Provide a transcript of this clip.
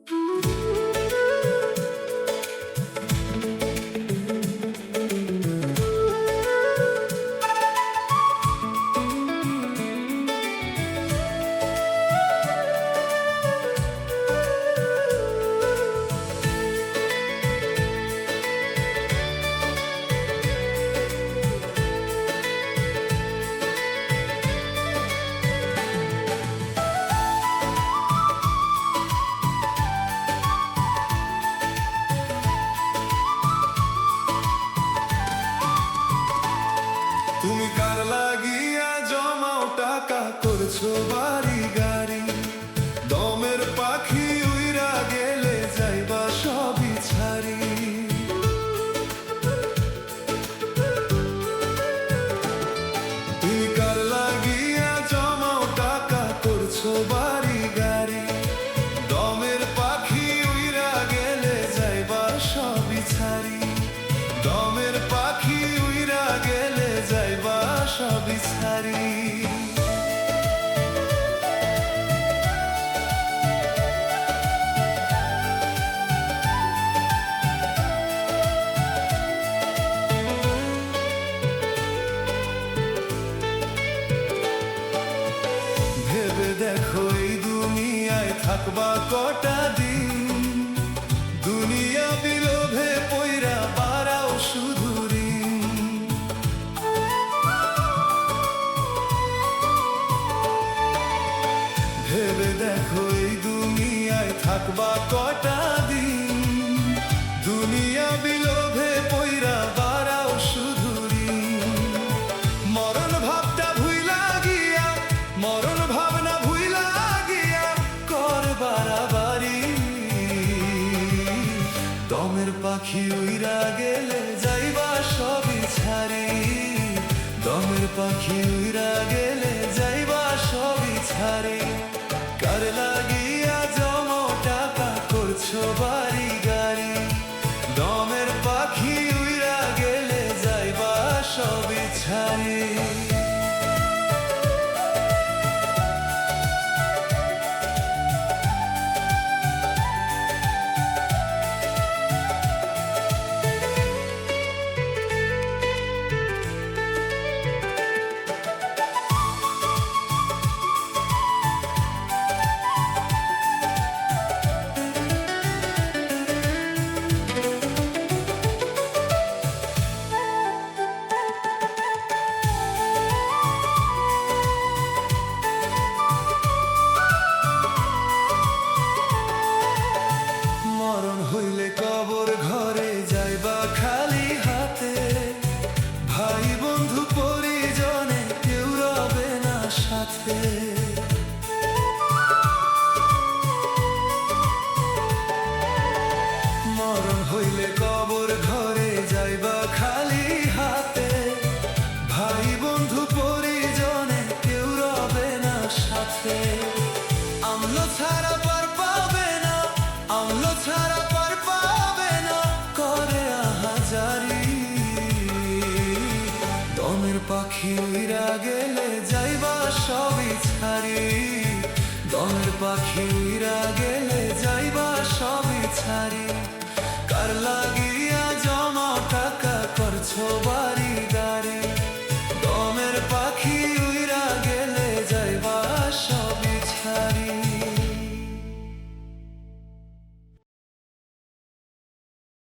তুমি কার লাগিয়া জমাও টাকা করছো বাড়ি গাড়ি, দমের পাখি উইরা গেলে যাইবা সবই ছাড়ি। তুমি কার লাগিয়া জমাও টাকা করছো বাড়ি গাড়ি, দমের পাখি উইরা গেলে যাইবা সবই ছাড়ি। দমের পাখি উইরা গেলে যাইবা সবই ছাড়ি। ভেবে দেখো এই দুনিয়ায় থাকবা কটা দিন, দুনিয়া বিলোভে পইরা বাড়াও শুধু ঋণ। ভেবে দেখো এই দুনিয়ায় থাকবা কটা দিন, দুনিয়া বিলোভে পইরা বাড়াও শুধু ঋণ। মরণ ভাবটা ভুইলা গিয়া, মরণ ভাবনা ভুইলা গিয়া কর বাড়াবাড়ি। দমের পাখি উইরা গেলে যাইবা সবই ছাড়ি, দমের পাখি উইরা গেলে যাইবা সবই ছাড়ি। কার লাগিয়া জমাও টাকা করছো বাড়ি গাড়ি, দমের পাখি উইরা গেলে যাইবা সবই ছাড়ি। মরণ হইলে কবর ঘরে যাইবা খালি হাতে, ভাই বন্ধু পরিজনে কেউ রবে না সাথে। মরণ হইলে কবর ঘরে যাইবা খালি হাতে, ভাই বন্ধু পরিজনে কেউ রবে না সাথে। আমলো ছাড়া পার পাবে না, আমলো ছাড়া পার পাবে না করে আহাজারি। দমের পাখি উইরা গেলে যাইবা সবই ছাড়ি, দমের পাখি